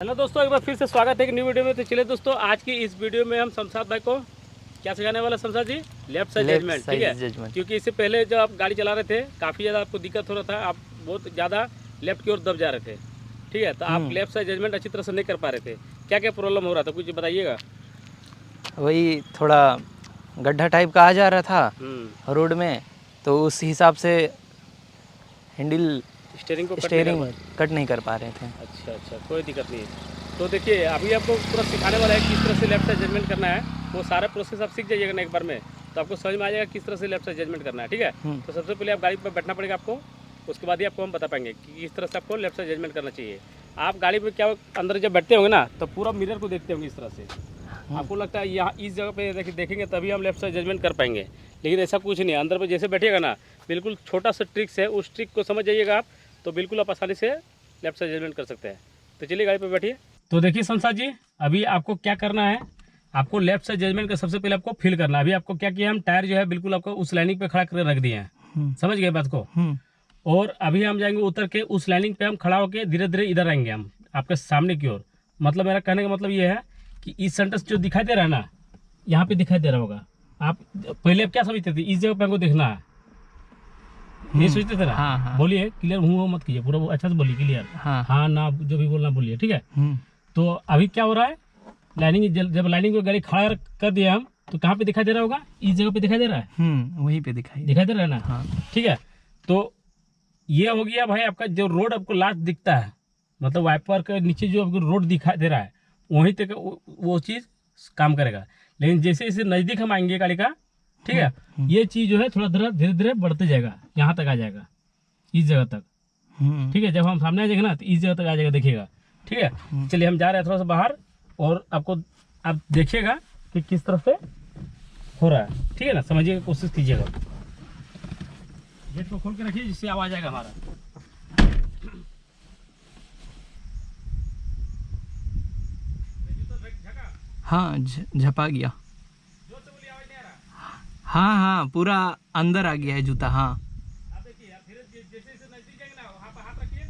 Hello दोस्तों, एक बार फिर से स्वागत है एक न्यू वीडियो में। तो चलिए दोस्तों, आज की इस वीडियो में हम शमशाद भाई को क्या सिखाने वाला। शमशाद जी, लेफ्ट साइड जजमेंट, ठीक है। क्योंकि इससे पहले जब आप गाड़ी चला रहे थे काफ़ी ज़्यादा आपको दिक्कत हो रहा था, आप बहुत ज़्यादा लेफ्ट की ओर दब जा रहे थे, ठीक है। तो आप लेफ्ट साइड जजमेंट अच्छी तरह से नहीं कर पा रहे थे। क्या क्या प्रॉब्लम हो रहा था, कुछ बताइएगा। वही थोड़ा गड्ढा टाइप का आ जा रहा था रोड में, तो उस हिसाब से हैंडल स्टेयरिंग कट नहीं कर पा रहे थे। अच्छा, कोई दिक्कत नहीं है। तो देखिए, अभी आपको पूरा सिखाने वाला है किस तरह से लेफ्ट साइड जजमेंट करना है। वो सारा प्रोसेस आप सीख जाइएगा ना एक बार में, तो आपको समझ में आ जाएगा किस तरह से लेफ्ट साइड जजमेंट करना है, ठीक है। तो सबसे पहले आप गाड़ी पर बैठना पड़ेगा आपको, उसके बाद ही आपको हम बता पाएंगे कि किस तरह से आपको लेफ्ट साइड जजमेंट करना चाहिए। आप गाड़ी पर क्या अंदर जब बैठते होंगे ना, तो पूरा मिरर को देखते होंगे इस तरह से। आपको लगता है यहाँ इस जगह पे देखेंगे तभी हम लेफ्ट साइड जजमेंट कर पाएंगे, लेकिन ऐसा कुछ नहीं है। अंदर पर जैसे बैठिएगा ना, बिल्कुल छोटा सा ट्रिक्स है, उस ट्रिक को समझ जाइएगा आप, तो बिल्कुल आप आसानी से लेफ्ट साइड जजमेंट कर सकते हैं। तो चलिए गाड़ी पे बैठिए। तो देखिए शमशाद जी, अभी आपको क्या करना है, आपको लेफ्ट साइड जजमेंट का सबसे पहले आपको फील करना है। अभी आपको क्या किया, हम टायर जो है बिल्कुल आपको उस लाइनिंग पे खड़ा कर रख दिए हैं, समझ गए बात को। और अभी हम जाएंगे उतर के उस लाइनिंग पे हम खड़ा होकर धीरे धीरे इधर आएंगे हम आपके सामने की ओर। मतलब मेरा कहने का मतलब ये है कि इस सेंटर जो दिखाई दे रहा है ना, यहाँ पे दिखाई दे रहा होगा। आप पहले आप क्या समझते थे, इस जगह पे हमको देखना है, नहीं सोचते थे ना। हाँ। बोलिए, क्लियर हूँ मत कीजिए, पूरा अच्छा से बोलिए, क्लियर हाँ ना जो भी बोलना बोलिए, ठीक है। तो अभी क्या हो रहा है, लाइनिंग जब लाइनिंग को गाड़ी खड़ा कर दिया हम, तो कहाँ पे दिखाई दे रहा होगा, इस जगह पे दिखाई दे रहा है। वहीं पे दिखाई दे रहा है ना। हाँ। ठीक है, तो ये हो गया भाई आपका जो रोड आपको लास्ट दिखता है, मतलब वाइपर के नीचे जो आपको रोड दिखाई दे रहा है, वहीं तक वो चीज़ काम करेगा। लेकिन जैसे जैसे नज़दीक हम आएंगे गाड़ी का, ठीक है, ये चीज़ जो है थोड़ा धीरे धीरे बढ़ते जाएगा, यहाँ तक आ जाएगा, इस जगह तक, ठीक है। जब हम सामने आ जाएंगे ना, तो इस जगह तक आ जाएगा, देखिएगा, ठीक है। चलिए हम जा रहे हैं थोड़ा सा बाहर, और आपको आप देखिएगा कि किस तरह से हो रहा है, ठीक है ना। समझिएगा, कोशिश कीजिएगा। गेट को खोल के रखिए जिससे आवाज़ आएगा हमारा। हाँ, झपा गया। हाँ, पूरा अंदर आ गया है जूता। हाँ, आप देखिए, आप धीरे जैसे जैसे नजदीक जाएंगे ना, वहाँ पर हाथ रखिए,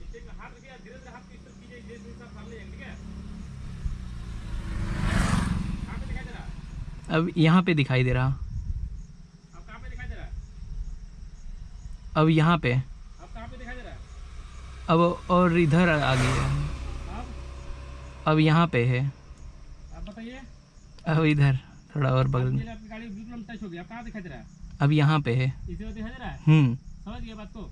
स्टेक में हाथ रखिए, धीरे धीरे हाथ की तरफ कीजिए, जैसे सब सामने जाएंगे, ठीक है। कहाँ पे दिखाई दे रहा? अब यहाँ पे दिखाई दे रहा। अब कहाँ पे दिखाई दे रहा है? अब यहाँ पे। अब कहाँ पे दिखाई दे रहा है? अब और इधर आ गया है। अब यहाँ पे है। आप बताइए। अब इधर थोड़ा और बगल में। आपकी गाड़ी बिल्कुल टच हो गया। अब कहाँ दिखाई दे रहा है? अब यहाँ पे है। इसी में दिखाई दे रहा है। समझ गए बात को,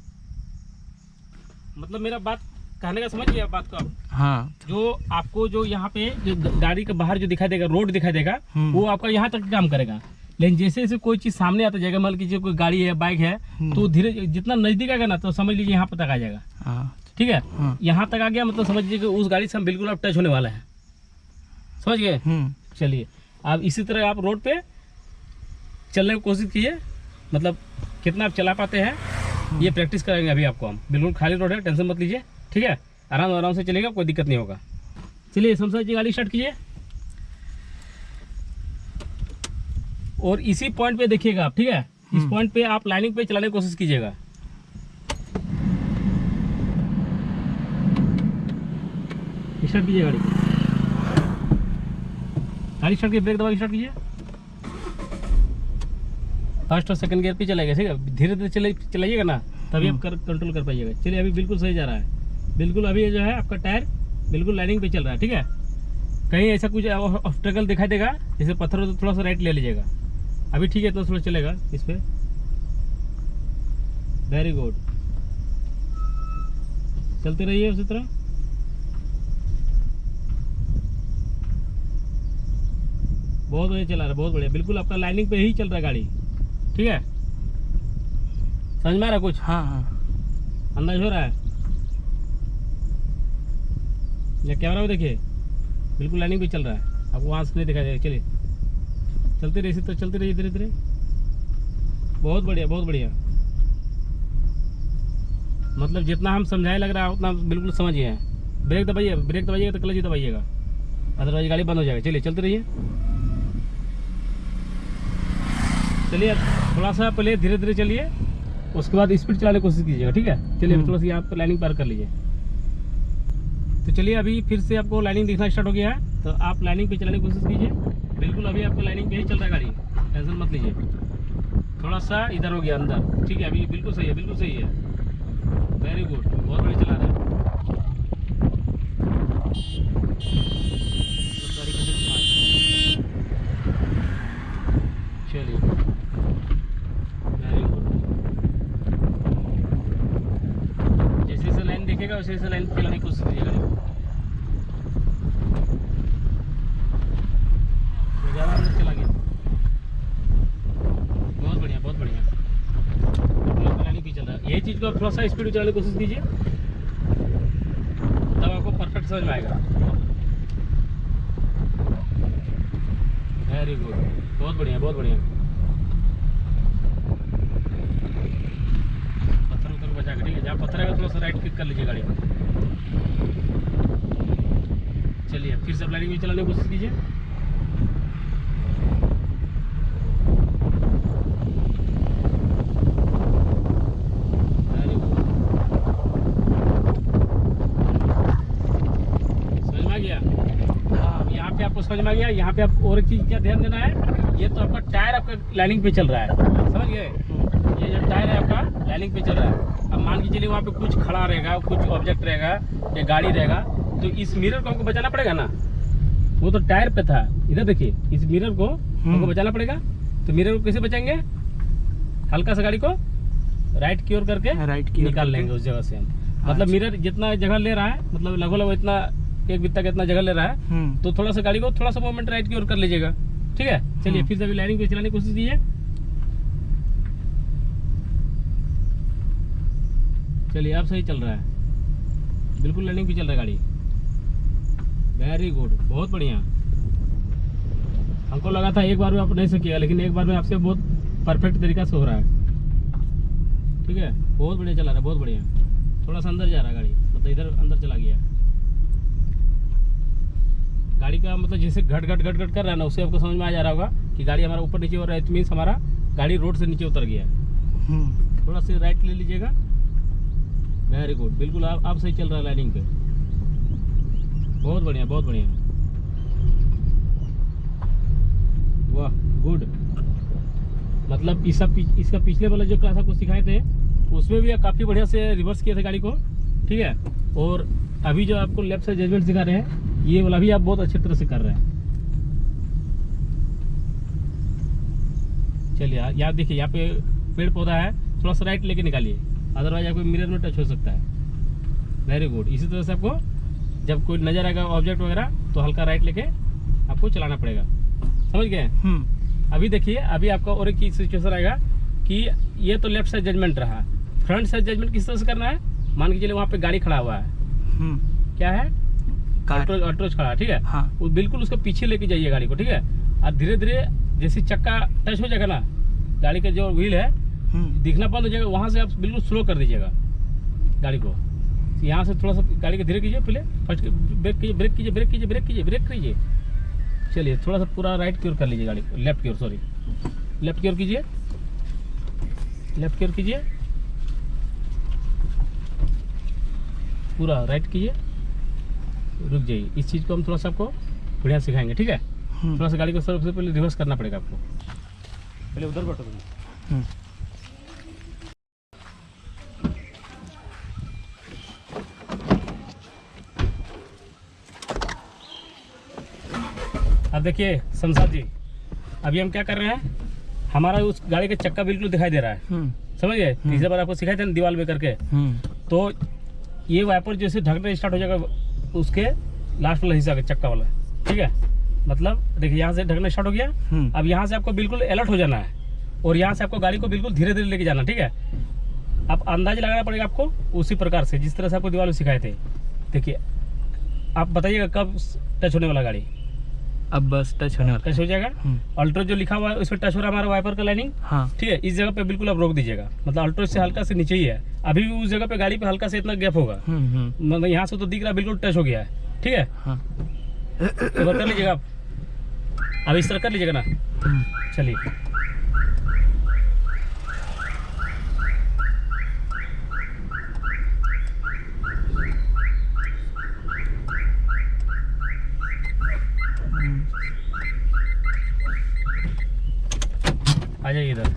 मतलब मेरा बात कहने का समझ गया बात को आप। हाँ, जो आपको जो यहाँ पे जो गाड़ी के बाहर जो दिखाई देगा, रोड दिखाई देगा, वो आपका यहाँ तक काम करेगा। लेकिन जैसे जैसे कोई चीज सामने आता जाएगा, मान लीजिए कोई गाड़ी है, बाइक है, तो धीरे जितना नजदीक आएगा ना, तो समझ लीजिए यहाँ पर तक आ जाएगा, ठीक है। यहाँ तक आ गया मतलब समझ लीजिए कि उस गाड़ी से हम बिल्कुल आप टच होने वाला है, समझ गए। चलिए, आप इसी तरह आप रोड पे चलने की कोशिश कीजिए, मतलब कितना आप चला पाते हैं ये प्रैक्टिस करेंगे अभी आपको हम। बिल्कुल खाली रोड है, टेंशन मत लीजिए, ठीक है। आराम से चलेगा, कोई दिक्कत नहीं होगा। चलिए शमशाद जी, गाड़ी स्टार्ट कीजिए, और इसी पॉइंट पे देखिएगा आप, ठीक है। इस पॉइंट पे आप लाइनिंग पे चलाने की कोशिश कीजिएगा। स्टार्ट कीजिए गाड़ी स्टार्ट कीजिए, ब्रेक दबा के स्टार्ट कीजिए। फर्स्ट और सेकंड गियर पे चलाएगा, ठीक है। धीरे धीरे चलाइएगा ना, तभी आप कंट्रोल कर पाइएगा। चलिए, अभी बिल्कुल सही जा रहा है, बिल्कुल। अभी जो है आपका टायर बिल्कुल लाइनिंग पे चल रहा है, ठीक है। कहीं ऐसा कुछ ऑब्स्टेकल दिखाई देगा, जैसे पत्थर हो, तो थोड़ा सा राइट ले लीजिएगा। अभी ठीक है, तो थोड़ा चलेगा इस पर। वेरी गुड, चलते रहिए उसी तरह। बहुत बढ़िया चला रहा है, बहुत बढ़िया, बिल्कुल आपका लाइनिंग पे ही चल रहा है गाड़ी, ठीक है। समझ में आ रहा है कुछ? हाँ, अंदाज हो रहा है। या कैमरा में देखिए, बिल्कुल लाइनिंग पे चल रहा है, आपको वहाँ से नहीं दिखाई देगा। चलिए, चलते रहिए, तो चलते रहिए धीरे धीरे। बहुत बढ़िया, बहुत बढ़िया, मतलब जितना हम समझाए लग रहा है उतना बिल्कुल समझिए। ब्रेक दबाइएगा तो क्लच ही दबाइएगा, अदरवाइज गाड़ी बंद हो जाएगा। चलिए, चलते रहिए। चलिए, थोड़ा सा पहले धीरे धीरे चलिए, उसके बाद स्पीड चलाने की कोशिश कीजिएगा, ठीक है। चलिए, थोड़ा सा यहाँ पर लाइनिंग पार कर लीजिए। तो चलिए अभी फिर से आपको लाइनिंग दिखना स्टार्ट हो गया है, तो आप लाइनिंग पे चलाने की कोशिश कीजिए। बिल्कुल अभी आपको लाइनिंग पे ही चल रहा है गाड़ी, टेंशन मत लीजिए। थोड़ा सा इधर हो गया अंदर, ठीक है, अभी बिल्कुल सही है, बिल्कुल सही है, वेरी गुड, बहुत बढ़िया चला रहे हैं। चलिए वेरी गुड, जैसे जैसे लाइन देखेगा वैसे वैसे लाइन चलाने की कोशिश कीजिएगा। ज़्यादा अंदर चला गया, बहुत बढ़िया, बहुत बढ़िया, लाइन भी चल रहा है। यही चीज़ को आप थोड़ा सा स्पीड चलाने की कोशिश कीजिए, तब आपको परफेक्ट समझ में आएगा। वेरी गुड, बहुत बढ़िया, बहुत बढ़िया। पत्थर उतर बचा के, ठीक है, जहाँ पत्थर आएगा थोड़ा सा राइट क्लिक कर लीजिए गाड़ी को। चलिए फिर से लाइनिंग में चलाने की कोशिश कीजिए। समझ में आ गया? हाँ, यहाँ पे आपको समझ में आ गया। यहाँ पे आपको और एक चीज़ क्या ध्यान देना है, ये तो आपका टायर आपका लाइनिंग पे चल रहा है, समझ गए? ये जो टायर है आपका लाइनिंग पे चल रहा है। अब मान के चलिए वहाँ पे कुछ खड़ा रहेगा, कुछ ऑब्जेक्ट रहेगा या गाड़ी रहेगा, तो इस मिरर को हमको बचाना पड़ेगा ना। वो तो टायर पे था, इधर देखिए, इस मिरर को हमको बचाना पड़ेगा। तो मिरर को कैसे बचाएंगे? हल्का सा गाड़ी को राइट की ओर करके निकाल लेंगे उस जगह से हम। मतलब मिरर जितना जगह ले रहा है, मतलब लगभग इतना एक बित्ता का इतना जगह ले रहा है, तो थोड़ा सा गाड़ी को थोड़ा सा मूवमेंट राइट की ओर कर लीजिएगा, ठीक है। चलिए फिर से अभी लाइनिंग पे चलाने की कोशिश कीजिए। चलिए अब सही चल रहा है, बिल्कुल लाइनिंग पे चल रहा है गाड़ी, वेरी गुड, बहुत बढ़िया। हमको लगा था एक बार में आप नहीं सकिएगा, लेकिन एक बार में आपसे बहुत परफेक्ट तरीका से हो रहा है, ठीक है, बहुत बढ़िया चला रहा है, बहुत बढ़िया। थोड़ा सा अंदर जा रहा है गाड़ी, मतलब इधर अंदर चला गया गाड़ी का, मतलब जैसे घट घट घट घट कर रहा है ना, उससे आपको समझ में आ जा रहा होगा कि गाड़ी हमारा ऊपर नीचे हो रहा है, इट मीन्स हमारा गाड़ी रोड से नीचे उतर गया है। थोड़ा सा राइट ले लीजिएगा, वेरी गुड, बिल्कुल आप सही चल रहा है लाइनिंग पे, बहुत बढ़िया, बहुत बढ़िया, वाह गुड। मतलब इसका पिछले वाला जो क्लास आपको सिखाए थे उसमें भी काफ़ी बढ़िया से रिवर्स किए थे गाड़ी को, ठीक है। और अभी जो आपको लेफ्ट से जजमेंट सिखा रहे हैं, ये वाला भी आप बहुत अच्छी तरह से कर रहे हैं। चलिए यहाँ देखिए, यहाँ पे पेड़ पौधा है, थोड़ा सा राइट लेके निकालिए, अदरवाइज आपको मिरर में टच हो सकता है। वेरी गुड, इसी तरह से आपको जब कोई नजर आएगा ऑब्जेक्ट वगैरह तो हल्का राइट लेके आपको चलाना पड़ेगा, समझ गए? अभी देखिए, अभी आपका और एक सिचुएशन आएगा कि ये तो लेफ्ट साइड जजमेंट रहा, फ्रंट साइड जजमेंट किस तरह से करना है। मान के चलिए वहाँ पे गाड़ी खड़ा हुआ है, क्या है, अल्ट्रोज खड़ा है, ठीक है। हाँ। वो बिल्कुल उसको पीछे लेके जाइए गाड़ी को, ठीक है। और धीरे धीरे जैसे चक्का टच हो जाएगा ना, गाड़ी का जो व्हील है दिखना बंद हो जाएगा, वहाँ से आप बिल्कुल स्लो कर दीजिएगा गाड़ी को। यहाँ से थोड़ा सा गाड़ी को धीरे कीजिए, पहले फर्स्ट ब्रेक कीजिए, ब्रेक कीजिए, ब्रेक कीजिए, ब्रेक कीजिए, ब्रेक कीजिए। चलिए थोड़ा सा पूरा राइट की ओर कर लीजिए गाड़ी को, लेफ्ट की ओर, सॉरी लेफ्ट की ओर कीजिए, लेफ्ट की ओर कीजिए, पूरा राइट कीजिए, रुक जाइए। इस चीज़ को हम थोड़ा सा आपको बढ़िया सिखाएंगे, ठीक है। थोड़ा सा गाड़ी को सबसे पहले रिवर्स करना पड़ेगा आपको, पहले उधर बैठो तुम। अब देखिए शमशाद जी, अभी हम क्या कर रहे हैं, हमारा उस गाड़ी का चक्का बिल्कुल दिखाई दे रहा है, समझ गए? तीसरी बार आपको सिखाए थे ना दीवार में करके, तो ये वाइपर जैसे ढकना स्टार्ट हो जाएगा उसके लास्ट वाला हिस्सा का चक्का वाला, ठीक है। मतलब देखिए यहाँ से ढकना स्टार्ट हो गया, अब यहाँ से आपको बिल्कुल अलर्ट हो जाना है और यहाँ से आपको गाड़ी को बिल्कुल धीरे धीरे लेके जाना, ठीक है। अब अंदाज लगाना पड़ेगा आपको उसी प्रकार से जिस तरह से आपको दीवार में सिखाए थे। देखिए आप बताइएगा कब टच होने वाला गाड़ी, अब बस टच होने वाला, टच हो जाएगा। अल्ट्रो जो लिखा हुआ है उसमें टच हो रहा है हमारा वाइपर का लाइनिंग, हाँ ठीक है। इस जगह पे बिल्कुल आप रोक दीजिएगा, मतलब अल्ट्रो से हल्का से नीचे ही है, अभी भी उस जगह पे गाड़ी पे हल्का से इतना गैप होगा, मतलब यहाँ से तो दिख रहा है बिल्कुल टच हो गया है, ठीक है। हाँ। एक बार कर लीजिएगा आप, अब इस तरह कर लीजिएगा ना, चलिए आ जाइए इधर।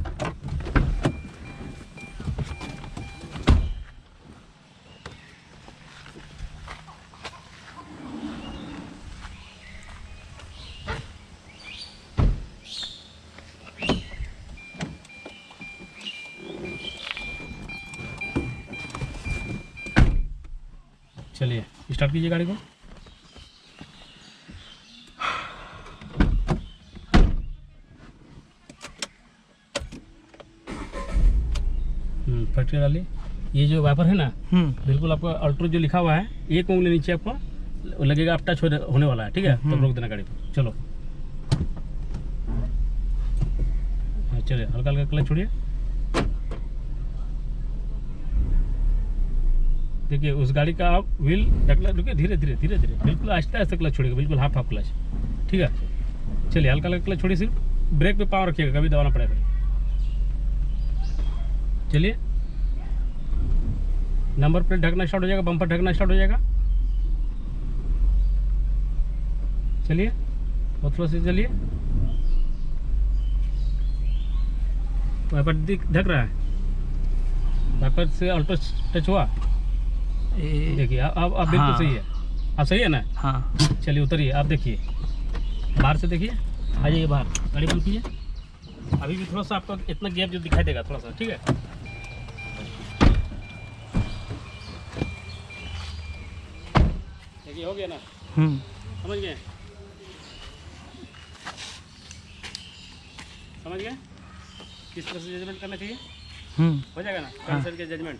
चलिए स्टार्ट कीजिए गाड़ी को। फटके डालिए। ये जो वाइपर है ना, बिल्कुल आपका अल्ट्रो जो लिखा हुआ है, एक उंगली नीचे आपको लगेगा, आप टच होने वाला है, ठीक है। तो रोक देना गाड़ी को। चलो चलिए, हल्का हल्का क्लच छोड़िए। देखिए उस गाड़ी का आप व्हील ढकना, रुकिए, धीरे धीरे धीरे धीरे, बिल्कुल आहिस्ता आहिस्ता क्लच छोड़िएगा, बिल्कुल हाफ हाफ क्लच, ठीक है। चलिए हल्का हल्का क्लच छोड़िए, सिर्फ ब्रेक पे पावर रखिएगा, कभी दबाना पड़ेगा। चलिए, नंबर प्लेट ढकना स्टार्ट हो जाएगा, बम्पर ढकना स्टार्ट हो जाएगा। चलिए बहुत थोड़ा से चलिए। वाइपर ढक रहा है, वाइपर से अल्ट्रो टच हुआ। देखिए अब बिल्कुल सही है, अब सही है ना। हाँ चलिए उतरिए, आप देखिए बाहर से, देखिए आ जाइए बाहर, गाड़ी बंद कीजिए। अभी भी थोड़ा सा आपको इतना गैप जो दिखाई देगा, थोड़ा सा, ठीक है। देखिए हो गया ना, समझ गए, समझ गए किस तरह से जजमेंट करना चाहिए। हो जाएगा ना कैंसर के जजमेंट।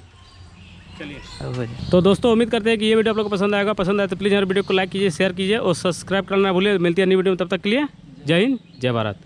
चलिए तो दोस्तों, उम्मीद करते हैं कि ये वीडियो आप लोगों को पसंद आएगा। पसंद आए तो प्लीज़ हमारे वीडियो को लाइक कीजिए, शेयर कीजिए और सब्सक्राइब करना ना भूलिए। मिलती है नई वीडियो में, तब तक के लिए जय हिंद, जय भारत।